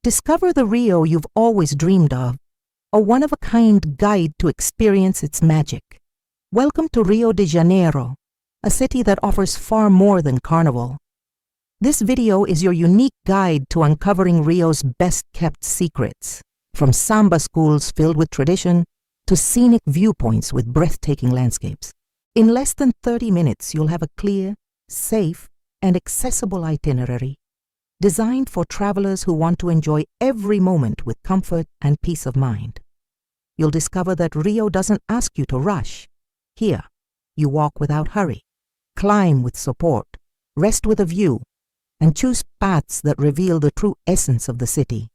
Discover the Rio you've always dreamed of, a one-of-a-kind guide to experience its magic. Welcome to Rio de Janeiro, a city that offers far more than Carnival. This video is your unique guide to uncovering Rio's best-kept secrets, from samba schools filled with tradition to scenic viewpoints with breathtaking landscapes. In less than 30 minutes, you'll have a clear, safe, and accessible itinerary, designed for travelers who want to enjoy every moment with comfort and peace of mind. You'll discover that Rio doesn't ask you to rush. Here, you walk without hurry, climb with support, rest with a view, and choose paths that reveal the true essence of the city.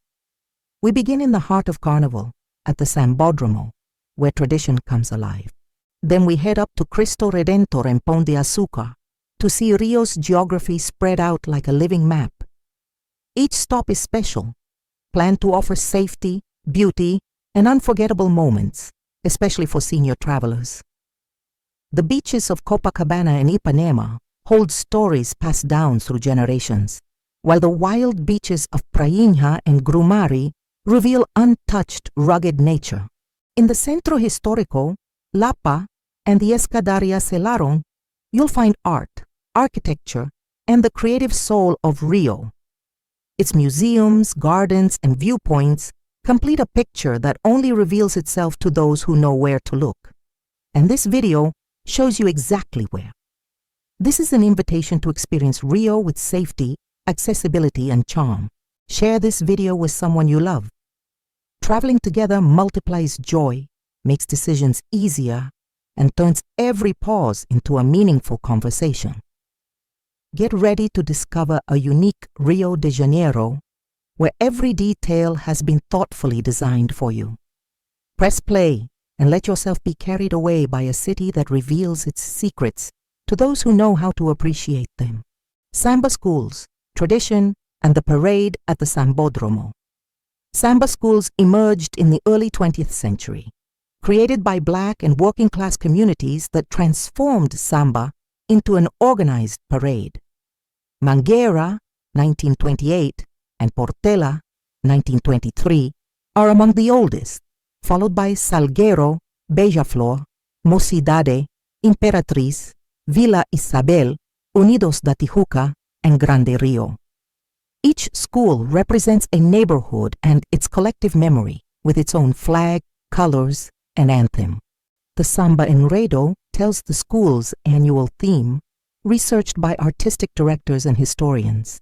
We begin in the heart of Carnival, at the Sambódromo, where tradition comes alive. Then we head up to Cristo Redentor and Pão de Açúcar to see Rio's geography spread out like a living map. Each stop is special, planned to offer safety, beauty, and unforgettable moments, especially for senior travelers. The beaches of Copacabana and Ipanema hold stories passed down through generations, while the wild beaches of Prainha and Grumari reveal untouched, rugged nature. In the Centro Histórico, Lapa, and the Escadaria Selarón, you'll find art, architecture, and the creative soul of Rio. Its museums, gardens, and viewpoints complete a picture that only reveals itself to those who know where to look. And this video shows you exactly where. This is an invitation to experience Rio with safety, accessibility, and charm. Share this video with someone you love. Traveling together multiplies joy, makes decisions easier, and turns every pause into a meaningful conversation. Get ready to discover a unique Rio de Janeiro where every detail has been thoughtfully designed for you. Press play and let yourself be carried away by a city that reveals its secrets to those who know how to appreciate them. Samba schools, tradition, and the parade at the Sambódromo. Samba schools emerged in the early 20th century, created by Black and working-class communities that transformed samba into an organized parade. Mangueira, 1928, and Portela, 1923, are among the oldest, followed by Salgueiro, Beija-Flor, Mocidade, Imperatriz, Vila Isabel, Unidos da Tijuca, and Grande Rio. Each school represents a neighborhood and its collective memory, with its own flag, colors, and anthem. The Samba Enredo tells the school's annual theme, researched by artistic directors and historians.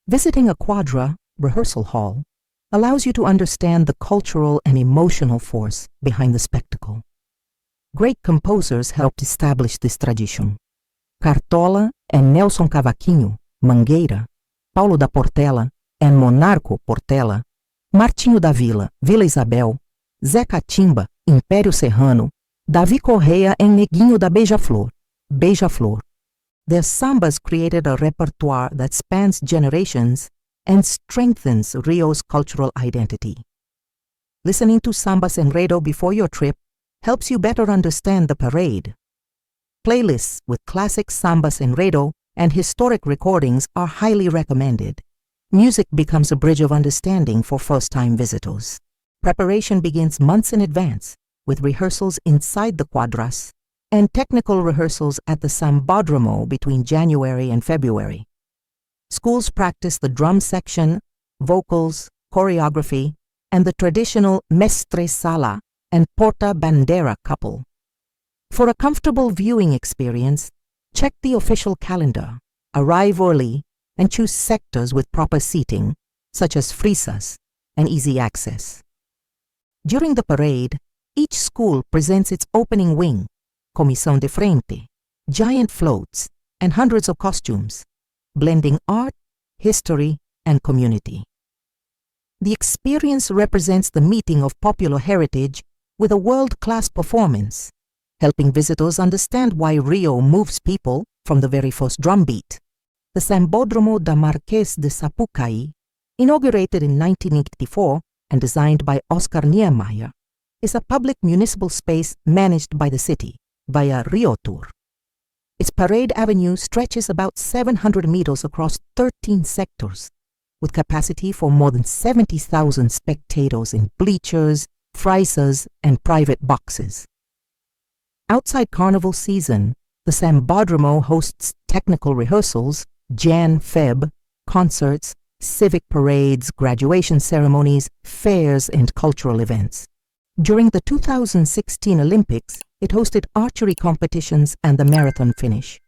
Visiting a quadra, rehearsal hall, allows you to understand the cultural and emotional force behind the spectacle. Great composers helped establish this tradition. Cartola and Nelson Cavaquinho, Mangueira, Paulo da Portela and Monarco Portela, Martinho da Vila, Vila Isabel, Zé Catimba, Império Serrano, Davi Correia and Neguinho da Beija-Flor, Beija-Flor. Their sambas created a repertoire that spans generations and strengthens Rio's cultural identity. Listening to Sambas Enredo before your trip helps you better understand the parade. Playlists with classic Sambas Enredo and historic recordings are highly recommended. Music becomes a bridge of understanding for first-time visitors. Preparation begins months in advance, with rehearsals inside the quadras and technical rehearsals at the Sambódromo between January and February. Schools practice the drum section, vocals, choreography, and the traditional mestre sala and porta bandera couple. For a comfortable viewing experience, check the official calendar, arrive early, and choose sectors with proper seating, such as frisas and easy access. During the parade, each school presents its opening wing, comissão de frente, giant floats, and hundreds of costumes, blending art, history, and community. The experience represents the meeting of popular heritage with a world-class performance, helping visitors understand why Rio moves people from the very first drumbeat. The Sambódromo da Marquês de Sapucaí, inaugurated in 1984 and designed by Oscar Niemeyer, is a public municipal space managed by the city via Rio Tour. Its parade avenue stretches about 700 meters across 13 sectors, with capacity for more than 70,000 spectators in bleachers, friezes, and private boxes. Outside Carnival season, the Sambódromo hosts technical rehearsals, Jan-Feb, concerts, civic parades, graduation ceremonies, fairs, and cultural events. During the 2016 Olympics, it hosted archery competitions and the marathon finish.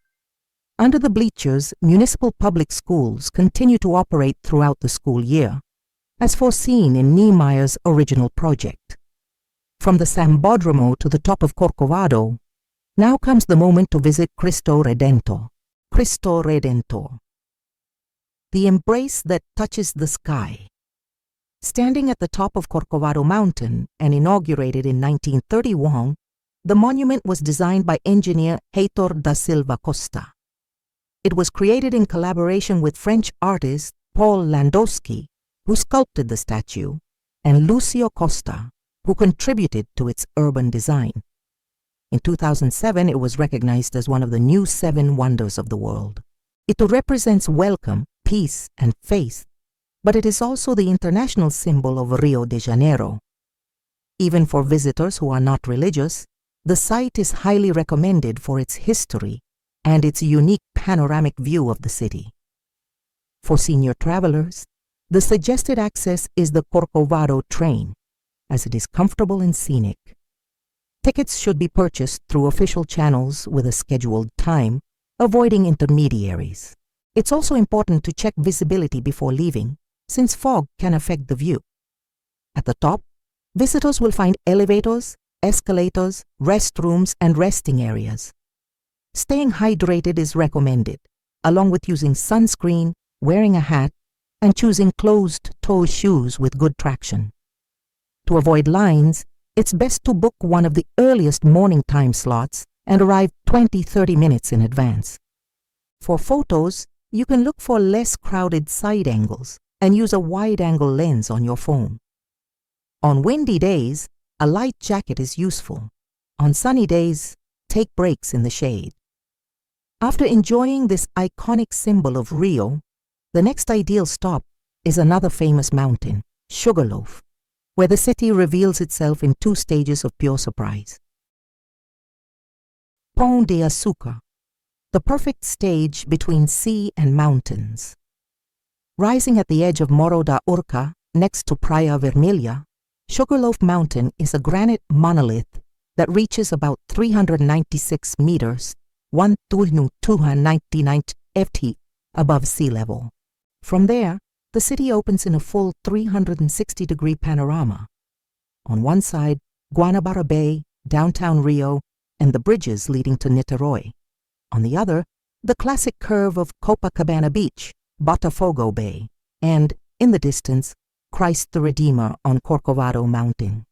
Under the bleachers, municipal public schools continue to operate throughout the school year, as foreseen in Niemeyer's original project. From the Sambódromo to the top of Corcovado, now comes the moment to visit Cristo Redentor. Cristo Redentor. The embrace that touches the sky. Standing at the top of Corcovado Mountain and inaugurated in 1931, the monument was designed by engineer Heitor da Silva Costa. It was created in collaboration with French artist Paul Landowski, who sculpted the statue, and Lucio Costa, who contributed to its urban design. In 2007, it was recognized as one of the new 7 wonders of the world. It represents welcome, peace, and faith, but it is also the international symbol of Rio de Janeiro. Even for visitors who are not religious, the site is highly recommended for its history and its unique panoramic view of the city. For senior travelers, the suggested access is the Corcovado train, as it is comfortable and scenic. Tickets should be purchased through official channels with a scheduled time, avoiding intermediaries. It's also important to check visibility before leaving, since fog can affect the view. At the top, visitors will find elevators, escalators, restrooms, and resting areas. Staying hydrated is recommended, along with using sunscreen, wearing a hat, and choosing closed-toe shoes with good traction. To avoid lines, it's best to book one of the earliest morning time slots and arrive 20-30 minutes in advance. For photos, you can look for less crowded side angles and use a wide-angle lens on your phone. On windy days, a light jacket is useful. On sunny days, take breaks in the shade. After enjoying this iconic symbol of Rio, the next ideal stop is another famous mountain, Sugarloaf, where the city reveals itself in 2 stages of pure surprise. Pão de Açúcar, the perfect stage between sea and mountains. Rising at the edge of Morro da Urca, next to Praia Vermelha, Sugarloaf Mountain is a granite monolith that reaches about 396 meters, 1,299 ft, above sea level. From there, the city opens in a full 360-degree panorama. On one side, Guanabara Bay, downtown Rio, and the bridges leading to Niterói. On the other, the classic curve of Copacabana Beach, Botafogo Bay, and, in the distance, Christ the Redeemer on Corcovado Mountain.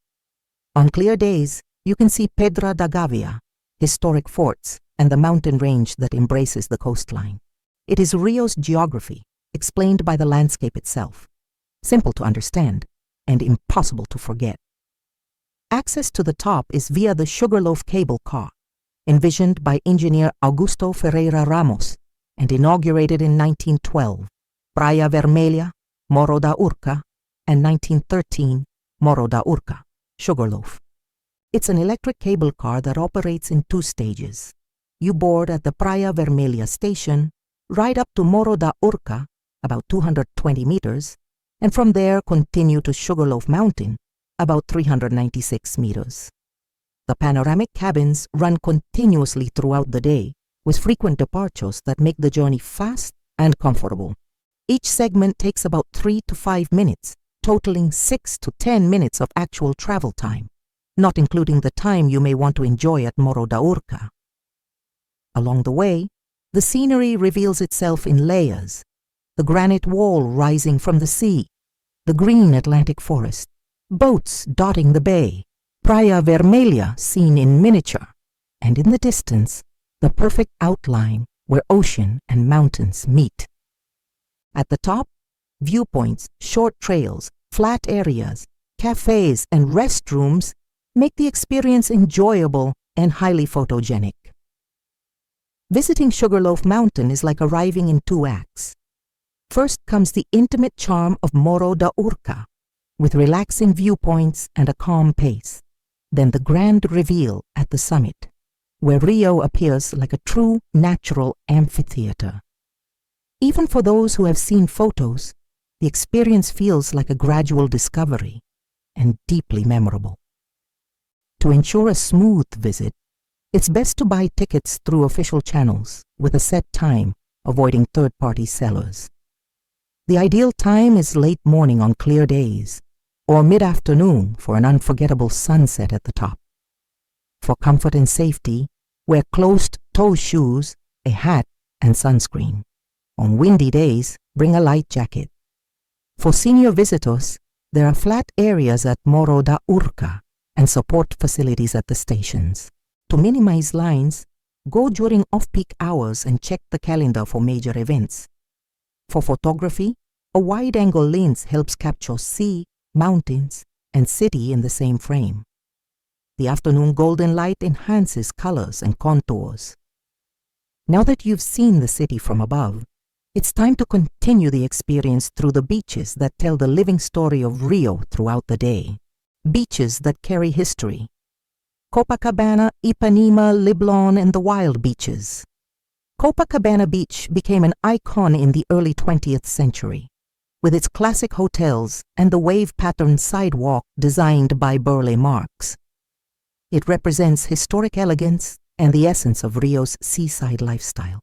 On clear days, you can see Pedra da Gávea, historic forts, and the mountain range that embraces the coastline. It is Rio's geography, explained by the landscape itself, simple to understand and impossible to forget. Access to the top is via the Sugarloaf cable car, envisioned by engineer Augusto Ferreira Ramos and inaugurated in 1912, Praia Vermelha, Morro da Urca, and 1913, Morro da Urca, Sugarloaf. It's an electric cable car that operates in 2 stages. You board at the Praia Vermelha station, ride up to Morro da Urca, about 220 meters, and from there continue to Sugarloaf Mountain, about 396 meters. The panoramic cabins run continuously throughout the day, with frequent departures that make the journey fast and comfortable. Each segment takes about 3 to 5 minutes, totaling 6 to 10 minutes of actual travel time, not including the time you may want to enjoy at Morro da Urca. Along the way, the scenery reveals itself in layers: the granite wall rising from the sea, the green Atlantic forest, boats dotting the bay, Praia Vermelha seen in miniature, and in the distance, the perfect outline where ocean and mountains meet. At the top, viewpoints, short trails, flat areas, cafes, and restrooms make the experience enjoyable and highly photogenic. Visiting Sugarloaf Mountain is like arriving in 2 acts. First comes the intimate charm of Morro da Urca, with relaxing viewpoints and a calm pace. Then the grand reveal at the summit, where Rio appears like a true natural amphitheater. Even for those who have seen photos, the experience feels like a gradual discovery and deeply memorable. To ensure a smooth visit, it's best to buy tickets through official channels with a set time, avoiding third-party sellers. The ideal time is late morning on clear days, or mid-afternoon for an unforgettable sunset at the top. For comfort and safety, wear closed-toe shoes, a hat, and sunscreen. On windy days, bring a light jacket. For senior visitors, there are flat areas at Morro da Urca and support facilities at the stations. To minimize lines, go during off-peak hours and check the calendar for major events. For photography, a wide-angle lens helps capture sea, mountains, and city in the same frame. The afternoon golden light enhances colors and contours. Now that you've seen the city from above, it's time to continue the experience through the beaches that tell the living story of Rio throughout the day. Beaches that carry history. Copacabana, Ipanema, Leblon, and the Wild Beaches. Copacabana Beach became an icon in the early 20th century, with its classic hotels and the wave-patterned sidewalk designed by Burle Marx. It represents historic elegance and the essence of Rio's seaside lifestyle.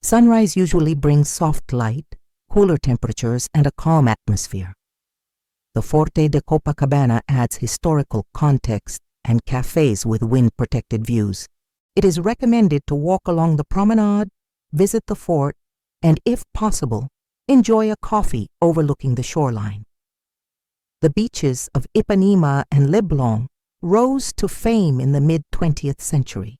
Sunrise usually brings soft light, cooler temperatures, and a calm atmosphere. The Forte de Copacabana adds historical context and cafes with wind-protected views. It is recommended to walk along the promenade, visit the fort, and if possible, enjoy a coffee overlooking the shoreline. The beaches of Ipanema and Leblon rose to fame in the mid-20th century,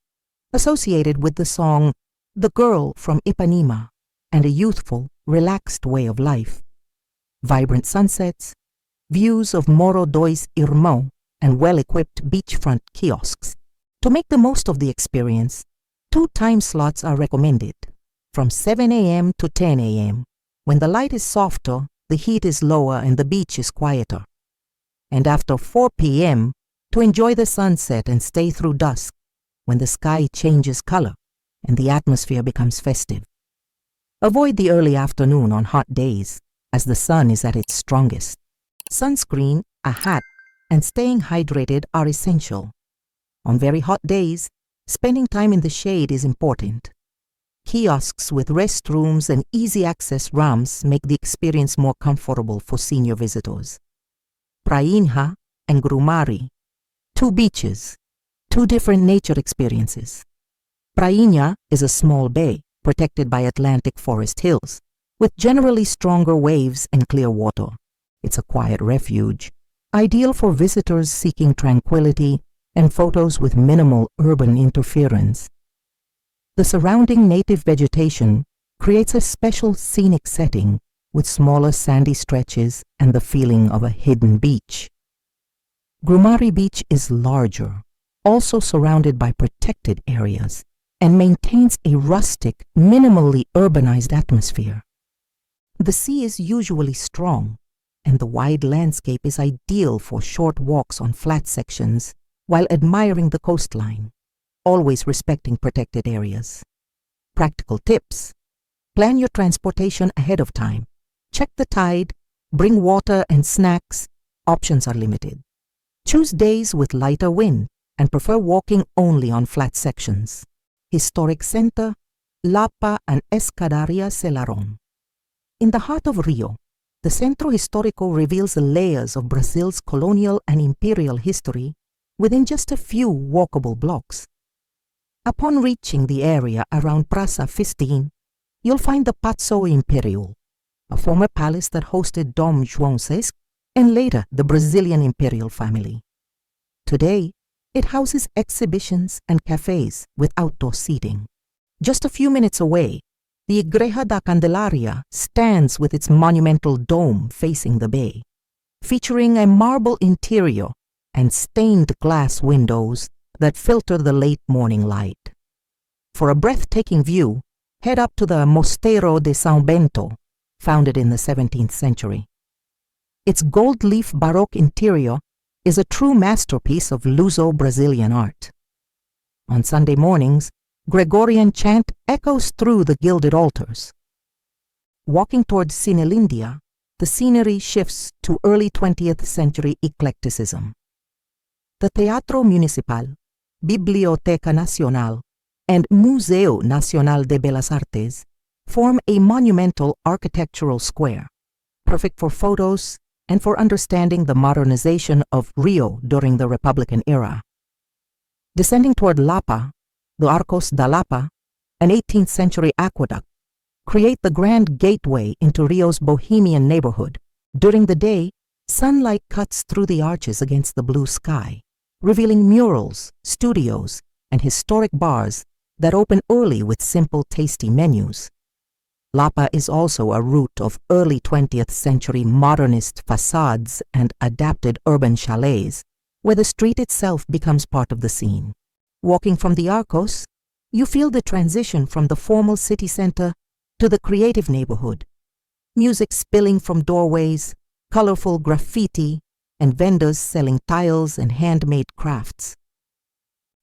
associated with the song "The Girl from Ipanema" and a youthful, relaxed way of life. Vibrant sunsets, views of Morro dos Irmãos, and well-equipped beachfront kiosks. To make the most of the experience, 2 time slots are recommended, from 7 a.m. to 10 a.m., when the light is softer, the heat is lower, and the beach is quieter, and after 4 p.m. to enjoy the sunset and stay through dusk, when the sky changes color and the atmosphere becomes festive. Avoid the early afternoon on hot days, as the sun is at its strongest. Sunscreen, a hat, and staying hydrated are essential. On very hot days, spending time in the shade is important. Kiosks with restrooms and easy-access ramps make the experience more comfortable for senior visitors. Prainha and Grumari, 2 beaches, 2 different nature experiences. Prainha is a small bay protected by Atlantic forest hills, with generally stronger waves and clear water. It's a quiet refuge, ideal for visitors seeking tranquility and photos with minimal urban interference. The surrounding native vegetation creates a special scenic setting with smaller sandy stretches and the feeling of a hidden beach. Grumari Beach is larger, also surrounded by protected areas, and maintains a rustic, minimally urbanized atmosphere. The sea is usually strong, and the wide landscape is ideal for short walks on flat sections while admiring the coastline, always respecting protected areas. Practical tips: plan your transportation ahead of time. Check the tide, bring water and snacks. Options are limited. Choose days with lighter wind and prefer walking only on flat sections. Historic Center, Lapa and Escadaria Selarón. In the heart of Rio, the Centro Histórico reveals the layers of Brazil's colonial and imperial history within just a few walkable blocks. Upon reaching the area around Praça 15, you'll find the Paço Imperial, a former palace that hosted Dom João VI and later the Brazilian imperial family. Today, it houses exhibitions and cafes with outdoor seating. Just a few minutes away, the Igreja da Candelaria stands with its monumental dome facing the bay, featuring a marble interior and stained glass windows that filter the late morning light. For a breathtaking view, head up to the Mosteiro de São Bento, founded in the 17th century. Its gold-leaf Baroque interior is a true masterpiece of Luso-Brazilian art. On Sunday mornings, Gregorian chant echoes through the gilded altars. Walking towards Cinelindia, the scenery shifts to early 20th century eclecticism. The Teatro Municipal, Biblioteca Nacional, and Museu Nacional de Belas Artes form a monumental architectural square, perfect for photos and for understanding the modernization of Rio during the Republican era. Descending toward Lapa, the Arcos da Lapa, an 18th century aqueduct, create the grand gateway into Rio's bohemian neighborhood. During the day, sunlight cuts through the arches against the blue sky, revealing murals, studios, and historic bars that open early with simple, tasty menus. Lapa is also a route of early 20th century modernist facades and adapted urban chalets, where the street itself becomes part of the scene. Walking from the Arcos, you feel the transition from the formal city center to the creative neighborhood. Music spilling from doorways, colorful graffiti, and vendors selling tiles and handmade crafts.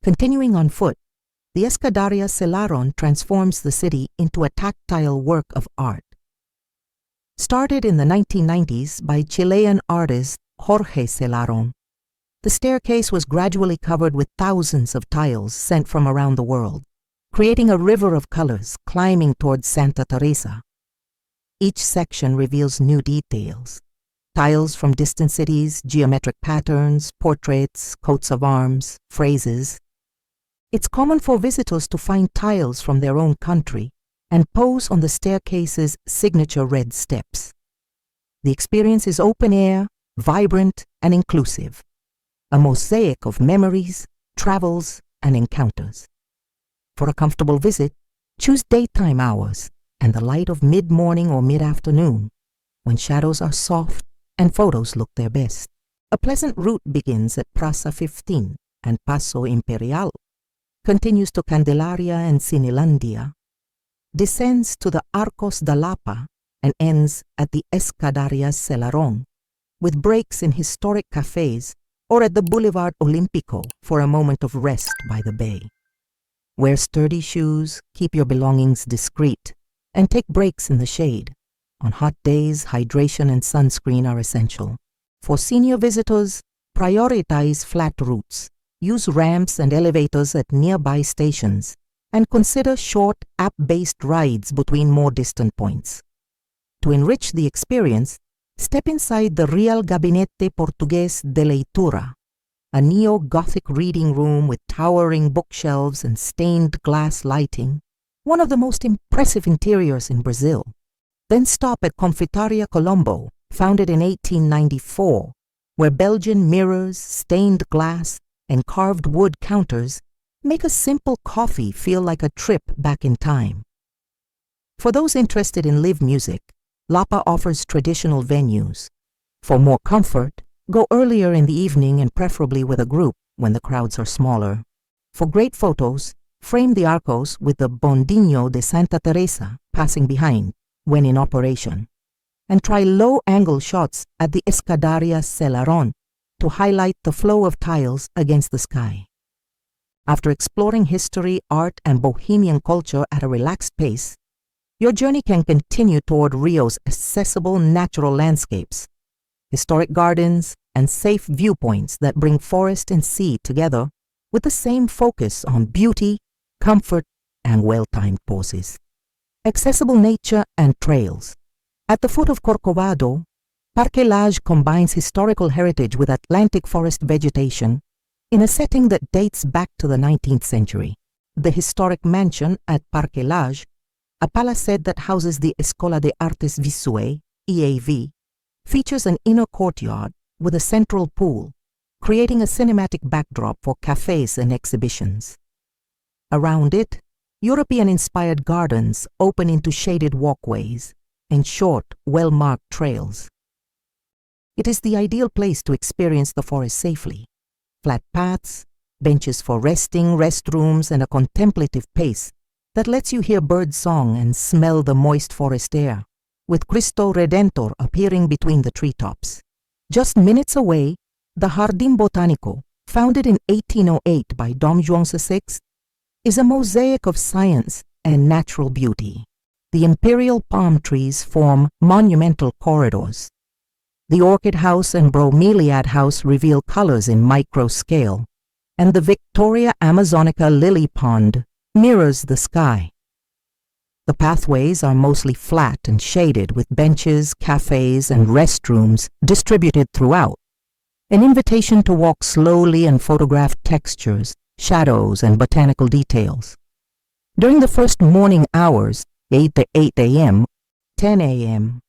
Continuing on foot, the Escadaria Selarón transforms the city into a tactile work of art. Started in the 1990s by Chilean artist Jorge Selarón, the staircase was gradually covered with thousands of tiles sent from around the world, creating a river of colors climbing towards Santa Teresa. Each section reveals new details: tiles from distant cities, geometric patterns, portraits, coats of arms, phrases. It's common for visitors to find tiles from their own country and pose on the staircase's signature red steps. The experience is open air, vibrant, and inclusive, a mosaic of memories, travels, and encounters. For a comfortable visit, choose daytime hours and the light of mid-morning or mid-afternoon, when shadows are soft and photos look their best. A pleasant route begins at Praça 15 and Paso Imperial, continues to Candelaria and Cinelandia, descends to the Arcos da Lapa, and ends at the Escadaria Selarón, with breaks in historic cafes or at the Boulevard Olímpico for a moment of rest by the bay. Wear sturdy shoes, keep your belongings discreet, and take breaks in the shade. On hot days, hydration and sunscreen are essential. For senior visitors, prioritize flat routes. Use ramps and elevators at nearby stations, and consider short app-based rides between more distant points. To enrich the experience, step inside the Real Gabinete Portugués de Leitura, a neo-Gothic reading room with towering bookshelves and stained glass lighting, one of the most impressive interiors in Brazil. Then stop at Confeitaria Colombo, founded in 1894, where Belgian mirrors, stained glass, and carved wood counters make a simple coffee feel like a trip back in time. For those interested in live music, Lapa offers traditional venues. For more comfort, go earlier in the evening and preferably with a group when the crowds are smaller. For great photos, frame the Arcos with the Bondinho de Santa Teresa passing behind when in operation, and try low-angle shots at the Escadaria Selarón to highlight the flow of tiles against the sky. After exploring history, art, and bohemian culture at a relaxed pace, your journey can continue toward Rio's accessible natural landscapes, historic gardens, and safe viewpoints that bring forest and sea together with the same focus on beauty, comfort, and well-timed poses. Accessible nature and trails. At the foot of Corcovado, Parque Lage combines historical heritage with Atlantic forest vegetation in a setting that dates back to the 19th century. The historic mansion at Parque Lage, a palacete that houses the Escola de Artes Visuais, EAV, features an inner courtyard with a central pool, creating a cinematic backdrop for cafes and exhibitions. Around it, European-inspired gardens open into shaded walkways and short, well-marked trails. It is the ideal place to experience the forest safely. Flat paths, benches for resting, restrooms, and a contemplative pace that lets you hear bird song and smell the moist forest air. with Cristo Redentor appearing between the treetops. Just minutes away, the Jardim Botânico, founded in 1808 by Dom João VI, is a mosaic of science and natural beauty. The imperial palm trees form monumental corridors. The orchid house and bromeliad house reveal colors in micro scale, and the Victoria Amazonica lily pond mirrors the sky. The pathways are mostly flat and shaded with benches, cafes, and restrooms distributed throughout, an invitation to walk slowly and photograph textures, shadows, and botanical details. During the first morning hours, 8 to 8 a.m., 10 a.m.,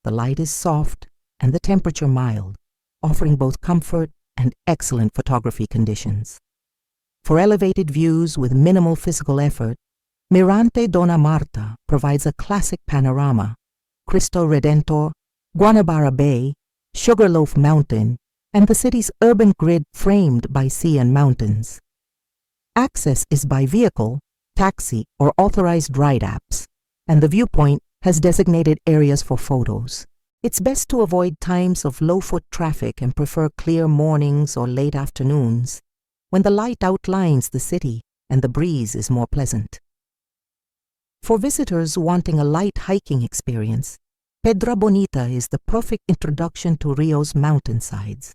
the light is soft and the temperature mild, offering both comfort and excellent photography conditions. For elevated views with minimal physical effort, Mirante Dona Marta provides a classic panorama, Cristo Redentor, Guanabara Bay, Sugarloaf Mountain, and the city's urban grid framed by sea and mountains. Access is by vehicle, taxi, or authorized ride apps, and the viewpoint has designated areas for photos. It's best to avoid times of low foot traffic and prefer clear mornings or late afternoons, when the light outlines the city and the breeze is more pleasant. For visitors wanting a light hiking experience, Pedra Bonita is the perfect introduction to Rio's mountainsides.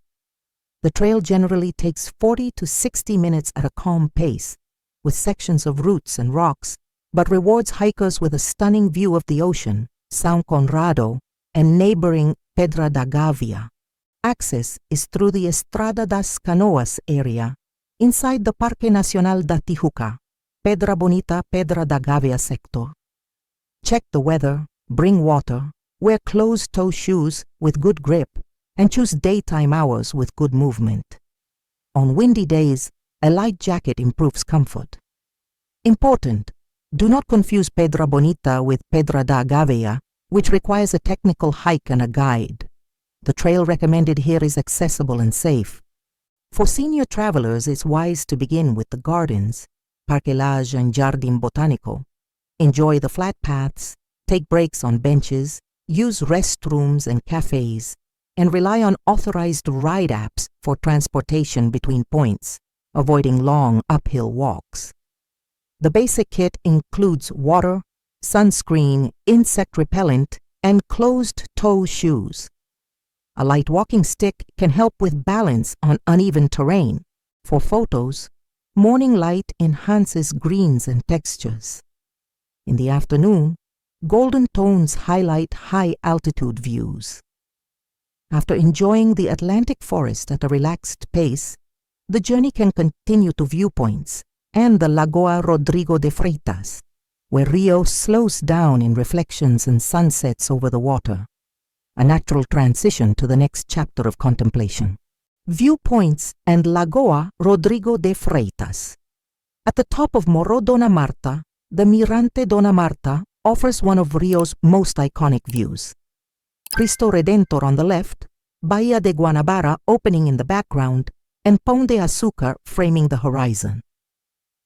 The trail generally takes 40 to 60 minutes at a calm pace, with sections of roots and rocks, but rewards hikers with a stunning view of the ocean, São Conrado, and neighboring Pedra da Gávea. Access is through the Estrada das Canoas area, inside the Parque Nacional da Tijuca, Pedra Bonita, Pedra da Gávea sector. Check the weather, bring water, wear closed-toe shoes with good grip, and choose daytime hours with good movement. On windy days, a light jacket improves comfort. Important: do not confuse Pedra Bonita with Pedra da Gávea, which requires a technical hike and a guide. The trail recommended here is accessible and safe. For senior travelers, it's wise to begin with the gardens, Parque Lage and Jardim Botânico. Enjoy the flat paths, take breaks on benches, use restrooms and cafes, and rely on authorized ride apps for transportation between points, avoiding long uphill walks. The basic kit includes water, sunscreen, insect repellent, and closed-toe shoes. A light walking stick can help with balance on uneven terrain. For photos, morning light enhances greens and textures. In the afternoon, golden tones highlight high-altitude views. After enjoying the Atlantic forest at a relaxed pace, the journey can continue to viewpoints and the Lagoa Rodrigo de Freitas, where Rio slows down in reflections and sunsets over the water, a natural transition to the next chapter of contemplation. Viewpoints and Lagoa Rodrigo de Freitas. At the top of Morro Dona Marta, the Mirante Dona Marta offers one of Rio's most iconic views. Cristo Redentor on the left, Bahia de Guanabara opening in the background, and Pão de Açúcar framing the horizon.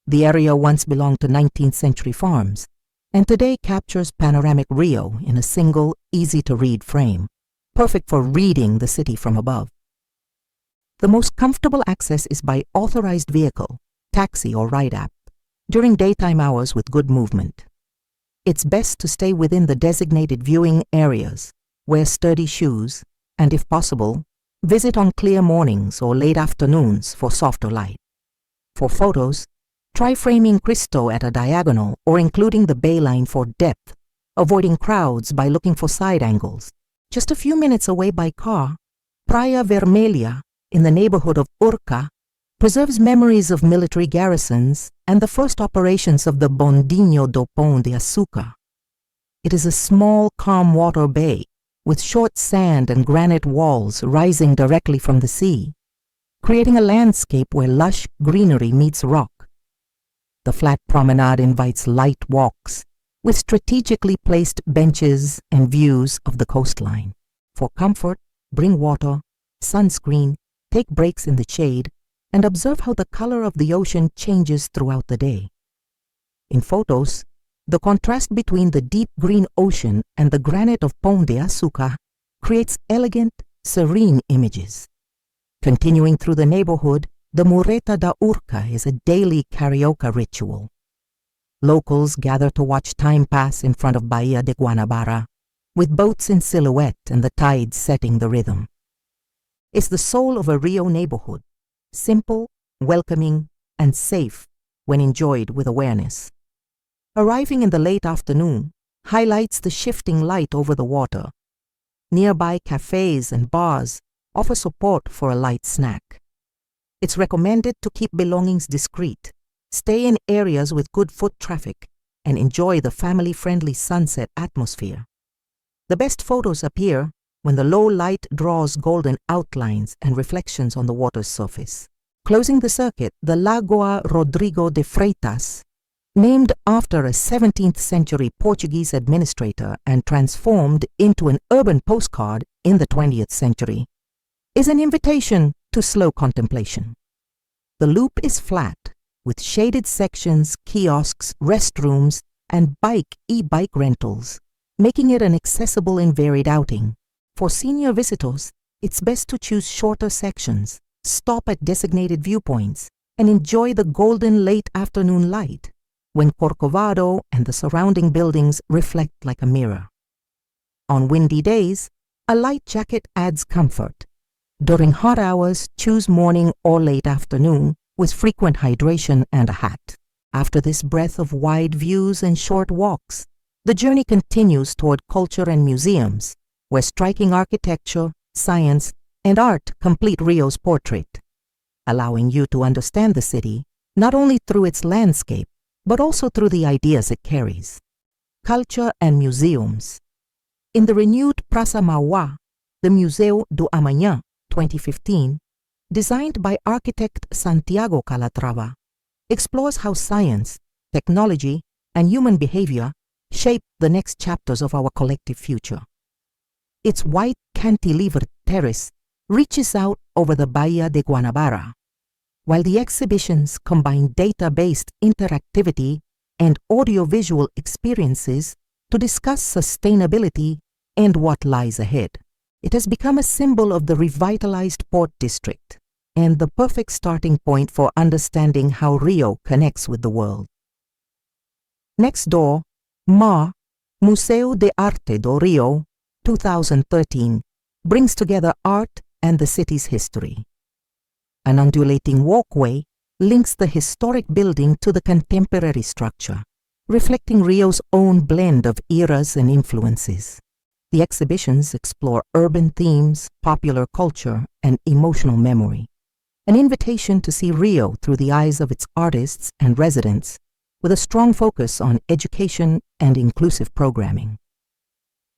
The area once belonged to 19th century farms, and today captures panoramic Rio in a single, easy-to-read frame, perfect for reading the city from above. The most comfortable access is by authorized vehicle, taxi or ride app, during daytime hours with good movement. It's best to stay within the designated viewing areas, wear sturdy shoes, and if possible, visit on clear mornings or late afternoons for softer light. For photos, try framing Cristo at a diagonal or including the bayline for depth, avoiding crowds by looking for side angles. Just a few minutes away by car, Praia Vermelha, in the neighborhood of Urca, preserves memories of military garrisons and the first operations of the Bondinho do Pão de Açúcar. It is a small, calm water bay with short sand and granite walls rising directly from the sea, creating a landscape where lush greenery meets rock. The flat promenade invites light walks, with strategically placed benches and views of the coastline. For comfort, bring water, sunscreen, take breaks in the shade, and observe how the color of the ocean changes throughout the day. In photos, The contrast between the deep green ocean and the granite of Pão de Açúcar creates elegant, serene images. Continuing through the neighborhood, the Mureta da Urca is a daily karaoke ritual. Locals gather to watch time pass in front of Bahia de Guanabara, with boats in silhouette and the tide setting the rhythm. It's the soul of a Rio neighborhood, simple, welcoming, and safe when enjoyed with awareness. Arriving in the late afternoon highlights the shifting light over the water. Nearby cafes and bars offer support for a light snack. It's recommended to keep belongings discreet, stay in areas with good foot traffic, and enjoy the family-friendly sunset atmosphere. The best photos appear when the low light draws golden outlines and reflections on the water's surface. Closing the circuit, the Lagoa Rodrigo de Freitas, named after a 17th century Portuguese administrator and transformed into an urban postcard in the 20th century, is an invitation to slow contemplation. The loop is flat, with shaded sections, kiosks, restrooms, and e-bike rentals, making it an accessible and varied outing. For senior visitors, it's best to choose shorter sections, stop at designated viewpoints, and enjoy the golden late afternoon light, when Corcovado and the surrounding buildings reflect like a mirror. On windy days, a light jacket adds comfort. During hot hours, choose morning or late afternoon with frequent hydration and a hat. After this breath of wide views and short walks, the journey continues toward culture and museums, where striking architecture, science, and art complete Rio's portrait, allowing you to understand the city not only through its landscape, but also through the ideas it carries. Culture and museums. In the renewed Praça Mauá, the Museu do Amanhã, 2015, designed by architect Santiago Calatrava, explores how science, technology, and human behavior shape the next chapters of our collective future. Its white cantilever terrace reaches out over the Bahia de Guanabara, while the exhibitions combine data-based interactivity and audiovisual experiences to discuss sustainability and what lies ahead. It has become a symbol of the revitalized Port District and the perfect starting point for understanding how Rio connects with the world. Next door, Museu de Arte do Rio, 2013, brings together art and the city's history. An undulating walkway links the historic building to the contemporary structure, reflecting Rio's own blend of eras and influences. The exhibitions explore urban themes, popular culture, and emotional memory, an invitation to see Rio through the eyes of its artists and residents, with a strong focus on education and inclusive programming.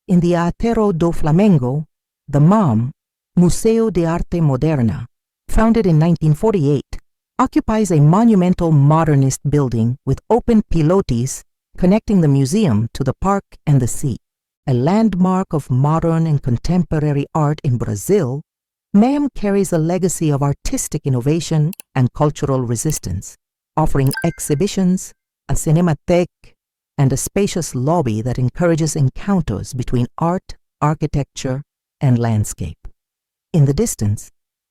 In the Aterro do Flamengo, the Museu de Arte Moderna, founded in 1948, occupies a monumental modernist building with open pilotis connecting the museum to the park and the sea. A landmark of modern and contemporary art in Brazil, MAM carries a legacy of artistic innovation and cultural resistance, offering exhibitions, a cinematheque, and a spacious lobby that encourages encounters between art, architecture, and landscape. In the distance,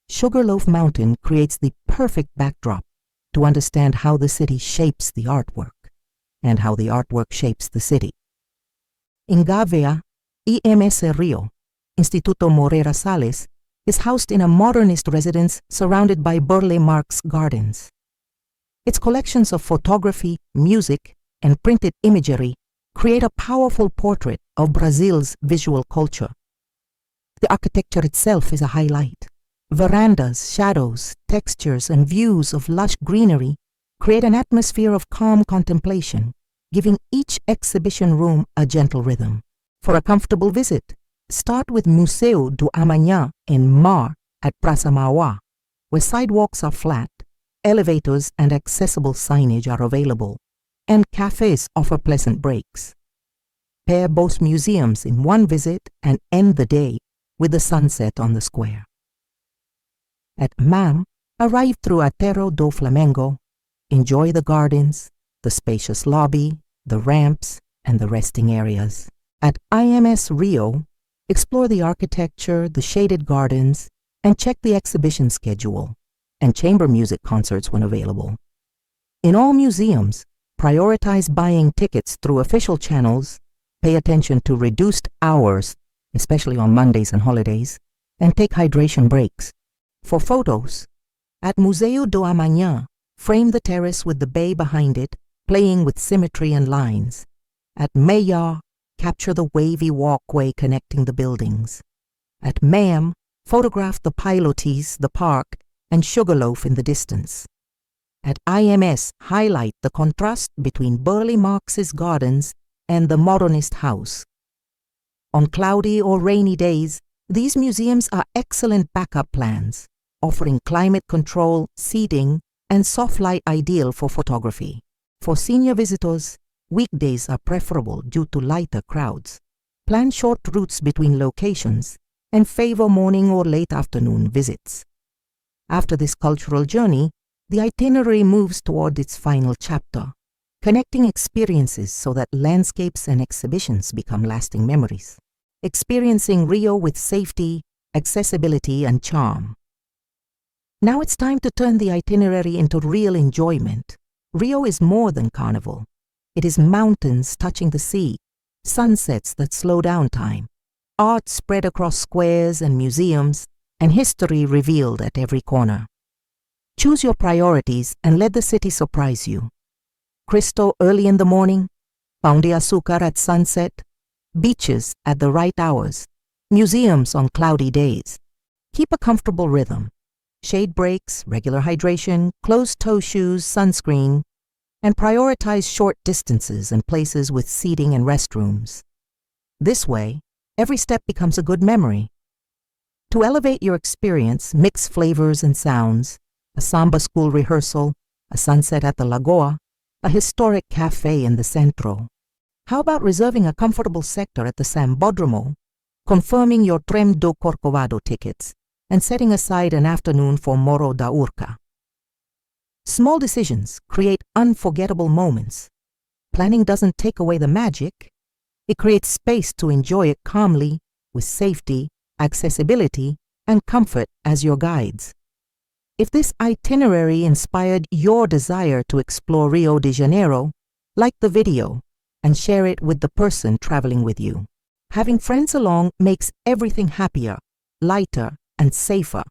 Sugarloaf Mountain creates the perfect backdrop to understand how the city shapes the artwork and how the artwork shapes the city. In Gávea, IMS Rio, Instituto Moreira Salles, is housed in a modernist residence surrounded by Burle Marx gardens. Its collections of photography, music, and printed imagery create a powerful portrait of Brazil's visual culture. The architecture itself is a highlight. Verandas, shadows, textures, and views of lush greenery create an atmosphere of calm contemplation, giving each exhibition room a gentle rhythm. For a comfortable visit, start with Museu do Amanhã in at Praça Mauá, where sidewalks are flat, elevators and accessible signage are available, and cafes offer pleasant breaks. Pair both museums in one visit and end the day with the sunset on the square. At MAM, arrive through Aterro do Flamengo, enjoy the gardens, the spacious lobby, the ramps, and the resting areas. At IMS Rio, explore the architecture, the shaded gardens, and check the exhibition schedule and chamber music concerts when available. In all museums, prioritize buying tickets through official channels, pay attention to reduced hours, especially on Mondays and holidays, and take hydration breaks. For photos, at Museu do Amanhã, frame the terrace with the bay behind it, playing with symmetry and lines. At Amanhã, capture the wavy walkway connecting the buildings. At Amanhã, photograph the pilotis, the park, and Sugarloaf in the distance. At IMS, highlight the contrast between Burle Marx's gardens and the modernist house. On cloudy or rainy days, these museums are excellent backup plans, offering climate control, seating, and soft light ideal for photography. For senior visitors, weekdays are preferable due to lighter crowds. Plan short routes between locations and favor morning or late afternoon visits. After this cultural journey, the itinerary moves toward its final chapter, connecting experiences so that landscapes and exhibitions become lasting memories. Experiencing Rio with safety, accessibility, and charm. Now it's time to turn the itinerary into real enjoyment. Rio is more than carnival. It is mountains touching the sea, sunsets that slow down time, art spread across squares and museums, and history revealed at every corner. Choose your priorities and let the city surprise you. Cristo early in the morning, Pão de Açúcar at sunset, beaches at the right hours, museums on cloudy days. Keep a comfortable rhythm. Shade breaks, regular hydration, closed-toe shoes, sunscreen, and prioritize short distances and places with seating and restrooms. This way, every step becomes a good memory. To elevate your experience, mix flavors and sounds, a samba school rehearsal, a sunset at the Lagoa, a historic cafe in the Centro. How about reserving a comfortable sector at the Sambódromo, confirming your Trem do Corcovado tickets, and setting aside an afternoon for Morro da Urca? Small decisions create unforgettable moments. Planning doesn't take away the magic. It creates space to enjoy it calmly, with safety, accessibility, and comfort as your guides. If this itinerary inspired your desire to explore Rio de Janeiro, like the video and share it with the person traveling with you. Having friends along makes everything happier, lighter, and safer,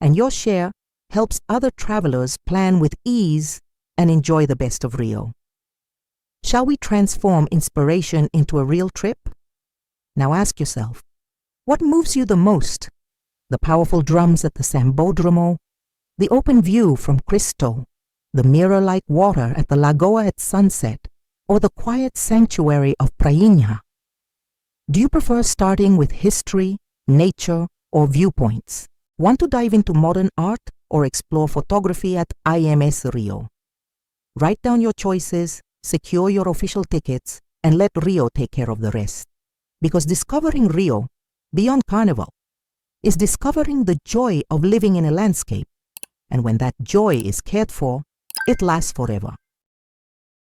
and your share helps other travelers plan with ease and enjoy the best of Rio. Shall we transform inspiration into a real trip? Now ask yourself, what moves you the most? The powerful drums at the Sambódromo, the open view from Cristo, the mirror-like water at the Lagoa at sunset, or the quiet sanctuary of Prainha? Do you prefer starting with history, nature, or viewpoints? Want to dive into modern art or explore photography at IMS Rio? Write down your choices, secure your official tickets, and let Rio take care of the rest. Because discovering Rio, beyond Carnival, is discovering the joy of living in a landscape. And when that joy is cared for, it lasts forever.